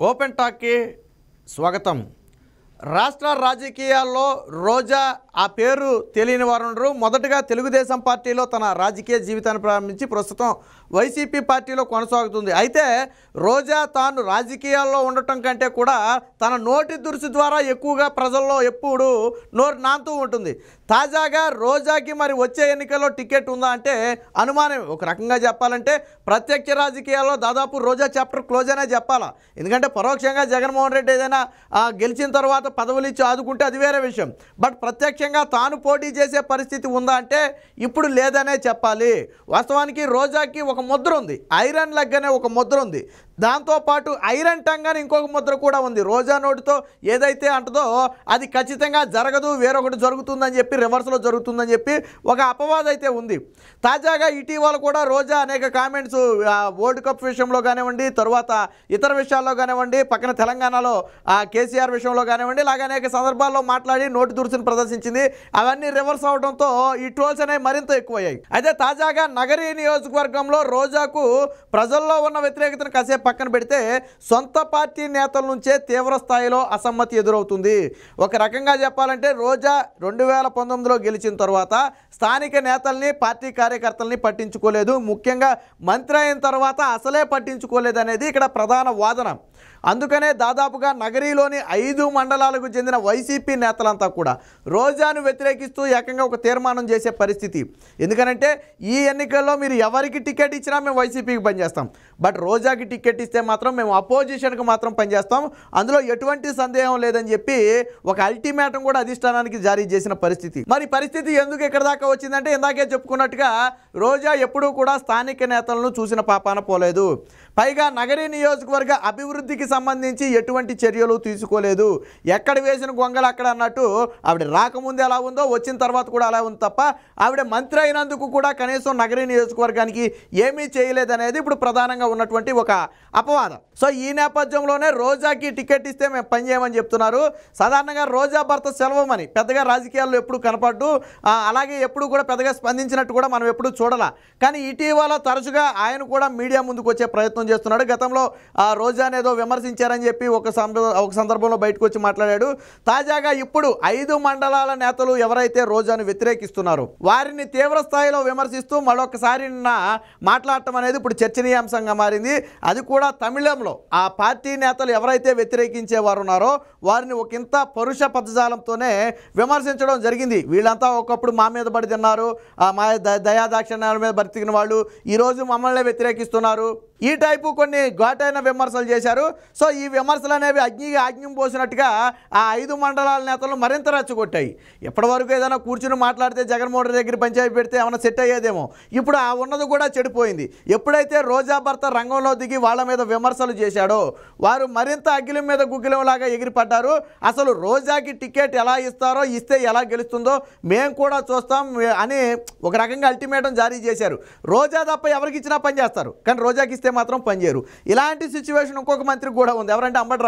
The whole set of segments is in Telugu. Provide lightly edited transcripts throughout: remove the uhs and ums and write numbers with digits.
ఓపెన్ టాక్కి స్వాగతం. రాష్ట్ర రాజకీయాల్లో రోజా ఆ పేరు తెలియని వారు ఉండరు. మొదటగా తెలుగుదేశం పార్టీలో తన రాజకీయ జీవితాన్ని ప్రారంభించి ప్రస్తుతం వైసీపీ పార్టీలో కొనసాగుతుంది. అయితే రోజా తాను రాజకీయాల్లో ఉండటం కంటే కూడా తన నోటి దురుసు ద్వారా ఎక్కువగా ప్రజల్లో ఎప్పుడు నోరు నాంతూ ఉంటుంది. తాజాగా రోజాకి మరి వచ్చే ఎన్నికల్లో టికెట్ ఉందా అంటే అనుమానం. ఒక రకంగా చెప్పాలంటే ప్రత్యక్ష రాజకీయాల్లో దాదాపు రోజా చాప్టర్ క్లోజ్ అనే చెప్పాలా. ఎందుకంటే పరోక్షంగా జగన్మోహన్ రెడ్డి ఏదైనా గెలిచిన తర్వాత పదవులు ఇచ్చి ఆదుకుంటే అది వేరే విషయం. బట్ ప్రత్యక్షంగా తాను పోటీ చేసే పరిస్థితి ఉందా అంటే ఇప్పుడు లేదనే చెప్పాలి. వాస్తవానికి రోజాకి ఒక ముద్ర ఉంది, ఐరన్ లెగ్ అనే ఒక ముద్ర ఉంది. దాంతోపాటు ఐరన్ టంగ్ అని ఇంకొక ముద్ర కూడా ఉంది. రోజా నోటితో ఏదైతే అంటదో అది ఖచ్చితంగా జరగదు, వేరొకటి జరుగుతుందని చెప్పి, రివర్స్లో జరుగుతుందని చెప్పి ఒక అపవాదం అయితే ఉంది. తాజాగా ఇటీవల కూడా రోజా అనేక కామెంట్స్ వరల్డ్ కప్ విషయంలో కానివ్వండి, తర్వాత ఇతర విషయాల్లో కానివ్వండి, పక్కన తెలంగాణలో కేసీఆర్ విషయంలో కానివ్వండి, ఇలాగ అనేక సందర్భాల్లో మాట్లాడి నోటి దురుసును ప్రదర్శించింది. అవన్నీ రివర్స్ అవడంతో ఈ ట్రోల్స్ అనేవి మరింత ఎక్కువయ్యాయి. అయితే తాజాగా నగరీ నియోజకవర్గంలో రోజాకు ప్రజల్లో ఉన్న వ్యతిరేకతను కాసేపు పక్కన పెడితే సొంత పార్టీ నేతల నుంచే తీవ్ర స్థాయిలో అసమ్మతి ఎదురవుతుంది. ఒక రకంగా చెప్పాలంటే రోజా 2019లో గెలిచిన తర్వాత స్థానిక నేతల్ని, పార్టీ కార్యకర్తల్ని పట్టించుకోలేదు. ముఖ్యంగా మంత్రి అయిన తర్వాత అసలే పట్టించుకోలేదు అనేది ఇక్కడ ప్రధాన వాదన. అందుకనే దాదాపుగా నగరీలోని 5 మండలాలకు చెందిన వైసీపీ నేతలంతా కూడా రోజాను వ్యతిరేకిస్తూ ఏకంగా ఒక తీర్మానం చేసే పరిస్థితి. ఎందుకనంటే ఈ ఎన్నికల్లో మీరు ఎవరికి టికెట్ ఇచ్చినా మేము వైసీపీకి పనిచేస్తాం, బట్ రోజాకి టికెట్ ఇస్తే మాత్రం మేము అపోజిషన్కి మాత్రం పనిచేస్తాం, అందులో ఎటువంటి సందేహం లేదని చెప్పి ఒక అల్టిమేటం కూడా అధిష్టానానికి జారీ చేసిన పరిస్థితి. మరి పరిస్థితి ఎందుకు ఇక్కడ దాకా వచ్చిందంటే ఇందాకే చెప్పుకున్నట్టుగా రోజా ఎప్పుడూ కూడా స్థానిక నేతలను చూసిన పాపాన పోలేదు. పైగా నగరీ నియోజకవర్గ అభివృద్ధికి సంబంధించి ఎటువంటి చర్యలు తీసుకోలేదు. ఎక్కడ వేసిన గొంగలు అక్కడ అన్నట్టు ఆవిడ రాకముందు ఎలా ఉందో వచ్చిన తర్వాత కూడా అలా ఉంది తప్ప ఆవిడ మంత్రి అయినందుకు కూడా కనీసం నగరీ నియోజకవర్గానికి ఏమీ చేయలేదనేది ఇప్పుడు ప్రధానంగా ఉన్నటువంటి ఒక అపవాదం. సో ఈ నేపథ్యంలోనే రోజాకి టికెట్ ఇస్తే మేము పనిచేయమని చెప్తున్నారు. సాధారణంగా రోజా భర్త సెల్వమని పెద్దగా రాజకీయాల్లో ఎప్పుడు కనపడ్డు, అలాగే ఎప్పుడు కూడా పెద్దగా స్పందించినట్టు కూడా మనం ఎప్పుడు చూడాల. కానీ ఇటీవల తరచుగా ఆయన కూడా మీడియా ముందుకు వచ్చే ప్రయత్నం చేస్తున్నాడు. గతంలో రోజాని ఏదో విమర్శించారని చెప్పి ఒక సందర్భంలో బయటకు వచ్చి మాట్లాడాడు. తాజాగా ఇప్పుడు 5 మండలాల నేతలు ఎవరైతే రోజాను వ్యతిరేకిస్తున్నారో వారిని తీవ్ర స్థాయిలో విమర్శిస్తూ మరొకసారి మాట్లాడటం అనేది ఇప్పుడు చర్చనీయాంశంగా మారింది. అది కూడా తమిళంలో ఆ పార్టీ నేతలు ఎవరైతే వ్యతిరేకించేవారు ఉన్నారో వారిని ఒకంత పరుష పదజాలంతోనే విమర్శించడం జరిగింది. వీళ్ళంతా ఒకప్పుడు మా మీద పడి తిన్నారు, మా దయాదాక్షిణ్యాల మీద బతికిన వాళ్ళు ఈరోజు మమ్మల్ని వ్యతిరేకిస్తున్నారు, ఈ టైపు కొన్ని ఘాటైన విమర్శలు చేశారు. సో ఈ విమర్శలు అనేవి ఆజ్ఞం పోసినట్టుగా ఆ 5 మండలాల నేతలు మరింత రెచ్చగొట్టాయి. ఎప్పటివరకు ఏదైనా కూర్చుని మాట్లాడితే జగన్మోహన్ రెడ్డి దగ్గర పంచాయతీ పెడితే ఏమైనా సెట్ అయ్యేదేమో, ఇప్పుడు ఆ ఉన్నది కూడా చెడిపోయింది. ఎప్పుడైతే రోజా భర్త రంగంలో దిగి వాళ్ళ మీద విమర్శలు చేశాడో వారు మరింత అగ్గిలం మీద గుగ్గిలంలాగా ఎగిరిపడ్డారు. అసలు రోజాకి టికెట్ ఎలా ఇస్తారో, ఇస్తే ఎలా గెలుస్తుందో మేము కూడా చూస్తాం అని ఒక రకంగా అల్టిమేటం జారీ చేశారు. రోజా తప్ప ఎవరికి ఇచ్చినా పని చేస్తారు, కానీ రోజాకి ఇస్తే మాత్రం పనిచేయరు. ఇలాంటి సిచ్యువేషన్ ఇంకొక మంత్రికి కూడా ఉంది. ఎవరంటే అంబటి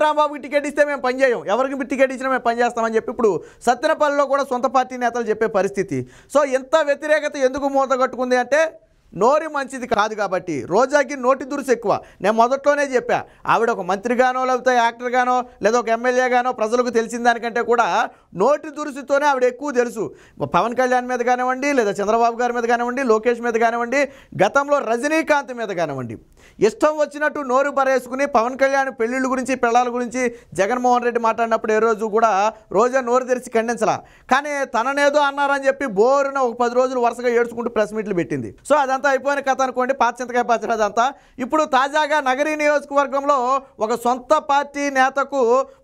రాంబాబుకి టికెట్ ఇస్తే మేము పనిచేయం, ఎవరికి టికెట్ ఇచ్చినా మేము పనిచేస్తామని చెప్పి ఇప్పుడు సత్తెనపల్లిలో కూడా సొంత పార్టీ నేతలు చెప్పే పరిస్థితి. సో ఎంత వ్యతిరేకత ఎందుకు మూత కట్టుకుంది అంటే నోరు మంచిది కాదు కాబట్టి. రోజాకి నోటి దురుసు ఎక్కువ. నేను మొదట్లోనే చెప్పా, ఆవిడ ఒక మంత్రిగానో లేకపోతే యాక్టర్గానో లేదా ఒక ఎమ్మెల్యేగానో ప్రజలకు తెలిసిన దానికంటే కూడా నోటి దురుసుతోనే ఆవిడ ఎక్కువ తెలుసు. పవన్ కళ్యాణ్ మీద కానివ్వండి, లేదా చంద్రబాబు గారి మీద కానివ్వండి, లోకేష్ మీద కానివ్వండి, గతంలో రజనీకాంత్ మీద కానివ్వండి, ఇష్టం వచ్చినట్టు నోరు పరేసుకుని పవన్ కళ్యాణ్ పెళ్ళిళ్ళ గురించి, పిల్లల గురించి జగన్మోహన్ రెడ్డి మాట్లాడినప్పుడు ఏ రోజు కూడా రోజా నోరు తెరిచి ఖండించలా. కానీ తననేదో అన్నారని చెప్పి బోరున ఒక 10 రోజులు వరుసగా ఏడ్చుకుంటూ ప్రెస్ మీట్లు పెట్టింది. సో అదంతా అయిపోయిన కథ అనుకోండి, పాచింతకాయ పచ్చడి అదంతా. ఇప్పుడు తాజాగా నగరీ నియోజకవర్గంలో ఒక సొంత పార్టీ నేతకు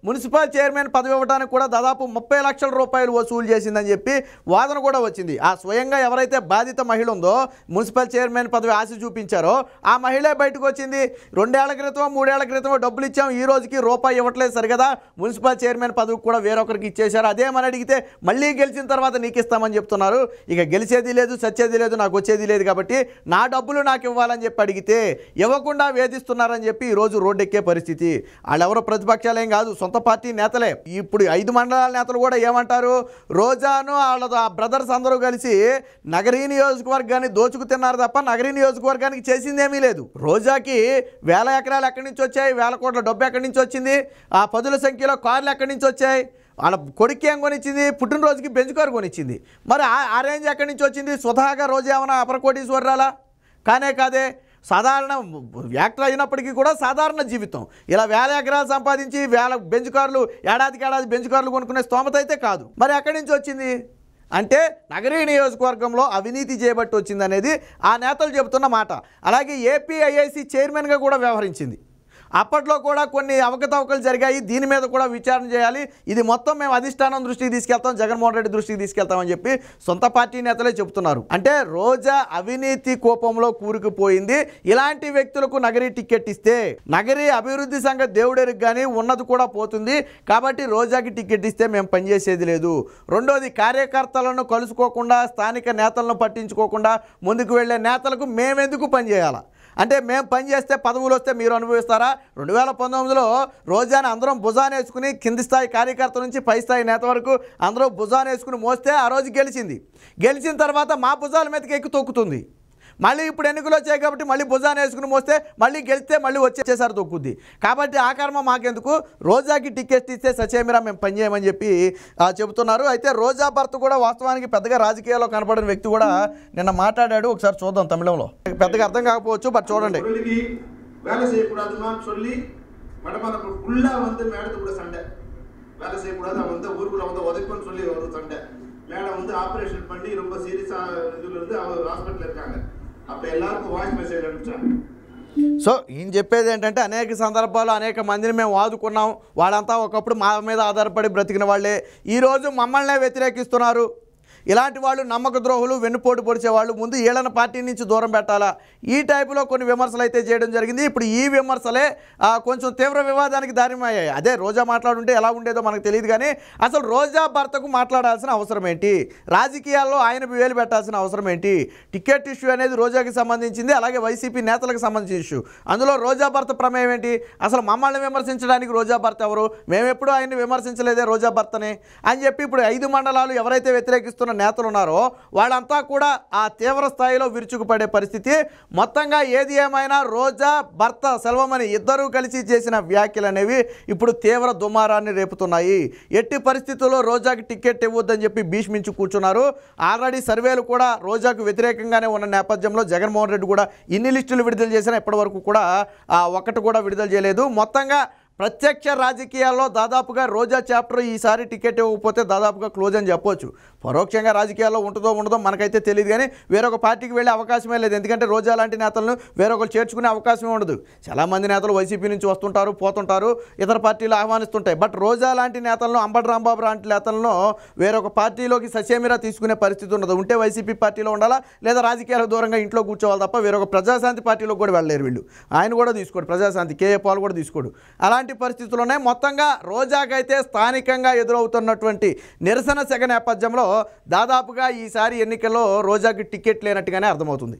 మున్సిపల్ చైర్మన్ పదవి ఇవ్వడానికి కూడా దాదాపు 30 లక్షల రూపాయలు వసూలు చేసిందని చెప్పి వాదన కూడా వచ్చింది. ఆ స్వయంగా ఎవరైతే బాధిత మహిళ ఉందో, మున్సిపల్ చైర్మన్ పదవి ఆశ చూపించారో ఆ మహిళే బయటకు వచ్చింది. 2 ఏళ్ల క్రితం 3 ఏళ్ల క్రితం డబ్బులు ఇచ్చాం, ఈ రోజుకి రూపాయి ఇవ్వట్లేదు సరిగదా, మున్సిపల్ చైర్మన్ పదవి కూడా వేరొకరికి ఇచ్చేశారు, అదేమని అడిగితే మళ్ళీ గెలిచిన తర్వాత నీకు ఇస్తామని చెప్తున్నారు. ఇక గెలిచేది లేదు, సచ్చేది లేదు, నాకు వచ్చేది లేదు కాబట్టి నా డబ్బులు నాకు ఇవ్వాలని చెప్పి అడిగితే ఇవ్వకుండా వేధిస్తున్నారని చెప్పి ఈరోజు రోడ్డెక్కే పరిస్థితి. వాళ్ళెవరో ప్రతిపక్షాలేం కాదు, సొంత పార్టీ నేతలే. ఇప్పుడు 5 మండలాల నేతలు కూడా ఏమంటారు, రోజాను వాళ్ళ బ్రదర్స్ అందరూ కలిసి నగరీ నియోజకవర్గాన్ని దోచుకు తిన్నారు తప్ప నగరీ నియోజకవర్గానికి చేసిందేమీ లేదు. రోజాకి వేల ఎకరాలు ఎక్కడి నుంచి వచ్చాయి, వేల కోట్ల డబ్బు ఎక్కడి నుంచి వచ్చింది, ఆ పదుల సంఖ్యలో కార్లు ఎక్కడి నుంచి వచ్చాయి, వాళ్ళ కొడుకు ఏం కొనిచ్చింది, పుట్టినరోజుకి బెంచ్ కారు కొనిచ్చింది. మరి ఆ రేంజ్ ఎక్కడి నుంచి వచ్చింది? స్వతహాగా రోజా ఏమైనా అపరకోటీశ్వరరాలా? కానే కాదే. సాధారణ యాక్టర్ అయినప్పటికీ కూడా సాధారణ జీవితం. ఇలా వేల ఎకరాలు సంపాదించి వేల బెంచ్ కార్లు, ఏడాదికి ఏడాది బెంచ్ కార్లు కొనుక్కునే స్తోమత అయితే కాదు. మరి ఎక్కడి నుంచి వచ్చింది అంటే నగరీ నియోజకవర్గంలో అవినీతి చేయబట్టి వచ్చింది అనేది ఆ నేతలు చెబుతున్న మాట. అలాగే ఏపీఐఐసి చైర్మన్గా కూడా వ్యవహరించింది. అప్పట్లో కూడా కొన్ని అవకతవకలు జరిగాయి, దీని మీద కూడా విచారణ చేయాలి, ఇది మొత్తం మేము అధిష్టానం దృష్టికి తీసుకెళ్తాం, జగన్మోహన్ రెడ్డి దృష్టికి తీసుకెళ్తామని చెప్పి సొంత పార్టీ నేతలే చెబుతున్నారు. అంటే రోజా అవినీతి కోపంలో కూరుకుపోయింది. ఇలాంటి వ్యక్తులకు నగరీ టికెట్ ఇస్తే నగరీ అభివృద్ధి సంఘ దేవుడెరికి కానీ ఉన్నది కూడా పోతుంది. కాబట్టి రోజాకి టికెట్ ఇస్తే మేము పనిచేసేది లేదు. రెండోది, కార్యకర్తలను కలుసుకోకుండా స్థానిక నేతలను పట్టించుకోకుండా ముందుకు వెళ్ళే నేతలకు మేమెందుకు పనిచేయాలా? అంటే మేము పనిచేస్తే పదవులు వస్తే మీరు అనుభవిస్తారా? 2019లో రోజాని అందరం భుజానేసుకుని కింది స్థాయి కార్యకర్త నుంచి పై స్థాయి నేత వరకు అందరూ భుజానేసుకుని మోస్తే ఆ రోజు గెలిచిన తర్వాత మా భుజాల మీదకి ఎక్కి తొక్కుతుంది. మళ్ళీ ఇప్పుడు ఎన్నికలు వచ్చాయి కాబట్టి మళ్ళీ భుజాన్ని వేసుకుని మోస్తే మళ్ళీ గెలిస్తే మళ్ళీ వచ్చేసారి తొక్కుద్ది. కాబట్టి ఆ కర్మ మాకెందుకు, రోజాకి టికెట్ ఇస్తే సచేమిరా మేము పనిచేయమని చెప్పి చెబుతున్నారు. అయితే రోజా భర్త కూడా వాస్తవానికి పెద్దగా రాజకీయాల్లో కనపడిన వ్యక్తి కూడా నిన్న మాట్లాడాడు. ఒకసారి చూద్దాం తమిళంలో. పెద్దగా అర్థం కాకపోవచ్చు, బట్ చూడండి. வேலை செய்யக்கூடாதுன்னு சொல்லி மடமரப்பு ஃபுல்லா வந்து மேடத்து கூட சண்டை. வேலை செய்யக்கூடாது, அவன் வந்து ஊருக்குள்ள வந்து உதைப்பன்னு சொல்லி ஒரு சண்டை. மேடம் வந்து ஆப்ரேஷன் பண்ணி ரொம்ப சீரியஸா இதுல இருந்து அவர் ஹாஸ்பிட்டல் இருக்காங்க. அப்ப எல்லாருக்கும் வாய்ஸ் மெసేజ్ అనిపించారు. సో ఈయన చెప్పేది ఏంటంటే అనేక సందర్భాల్లో అనేక మందిని మేము ఆదుకున్నాం, వాళ్ళంతా ఒకప్పుడు మా మీద ఆధారపడి బ్రతికిన వాళ్ళే, ఈరోజు మమ్మల్నే వ్యతిరేకిస్తున్నారు. ఇలాంటి వాళ్ళు నమ్మక ద్రోహులు, వెన్నుపోటు పొడిచేవాళ్ళు, ముందు వీళ్ళని పార్టీ నుంచి దూరం పెట్టాలా, ఈ టైపులో కొన్ని విమర్శలు అయితే చేయడం జరిగింది. ఇప్పుడు ఈ విమర్శలే కొంచెం తీవ్ర వివాదానికి దారిమయ్యాయి. అదే రోజా మాట్లాడుంటే ఎలా ఉండేదో మనకు తెలియదు, కానీ అసలు రోజా భర్తకు మాట్లాడాల్సిన అవసరం ఏంటి, రాజకీయాల్లో ఆయన వేలు పెట్టాల్సిన అవసరం ఏంటి? టికెట్ ఇష్యూ అనేది రోజాకి సంబంధించింది, అలాగే వైసీపీ నేతలకు సంబంధించిన ఇష్యూ. అందులో రోజా భర్త ప్రమేయం ఏంటి? అసలు మమ్మల్ని విమర్శించడానికి రోజా భర్త ఎవరు? మేమెప్పుడు ఆయన్ని విమర్శించలేదే రోజా భర్తనే అని చెప్పి ఇప్పుడు 5 మండలాలు ఎవరైతే వ్యతిరేకిస్తున్న నేతలు ఉన్నారో వాళ్ళంతా కూడా ఆ తీవ్ర స్థాయిలో విరుచుకుపడే పరిస్థితి. మొత్తంగా ఏది ఏమైనా రోజా భర్త సెల్వమణి ఇద్దరూ కలిసి చేసిన వ్యాఖ్యలు అనేవి ఇప్పుడు తీవ్ర దుమారాన్ని రేపుతున్నాయి. ఎట్టి పరిస్థితుల్లో రోజాకి టికెట్ ఇవ్వద్దని చెప్పి భీష్మించి కూర్చున్నారు. ఆల్రెడీ సర్వేలు కూడా రోజాకు వ్యతిరేకంగానే ఉన్న నేపథ్యంలో జగన్మోహన్ రెడ్డి కూడా ఇన్ని లిస్టులు విడుదల చేసినా ఇప్పటివరకు కూడా ఒకటి కూడా విడుదల చేయలేదు. మొత్తంగా ప్రత్యక్ష రాజకీయాల్లో దాదాపుగా రోజా చాప్టర్ ఈసారి టికెట్ ఇవ్వకపోతే దాదాపుగా క్లోజ్ అని చెప్పొచ్చు. పరోక్షంగా రాజకీయాల్లో ఉంటుందో ఉండదో మనకైతే తెలియదు, కానీ వేరొక పార్టీకి వెళ్ళే అవకాశమే లేదు. ఎందుకంటే రోజా లాంటి నేతలను వేరొకరు చేర్చుకునే అవకాశమే ఉండదు. చాలామంది నేతలు వైసీపీ నుంచి వస్తుంటారు, పోతుంటారు, ఇతర పార్టీలు ఆహ్వానిస్తుంటాయి. బట్ రోజా లాంటి నేతలను, అంబటి రాంబాబు లాంటి నేతలను వేరొక పార్టీలోకి ససేమిరా తీసుకునే పరిస్థితి ఉండదు. ఉంటే వైసీపీ పార్టీలో ఉండాలా, లేదా రాజకీయాలకు దూరంగా ఇంట్లో కూర్చోవాలి తప్ప వేరొక ప్రజాశాంతి పార్టీలోకి కూడా వెళ్ళలేరు వీళ్ళు. ఆయన కూడా తీసుకోడు, ప్రజాశాంతి కేఏ పాల్ కూడా తీసుకోడు. అలాంటి పరిస్థితుల్లోనే మొత్తంగా రోజాకైతే స్థానికంగా ఎదురవుతున్నటువంటి నిరసన సెగ నేపథ్యంలో దాదాపుగా ఈసారి ఎన్నికల్లో రోజాకి టికెట్ లేనట్టుగానే అర్థమవుతుంది.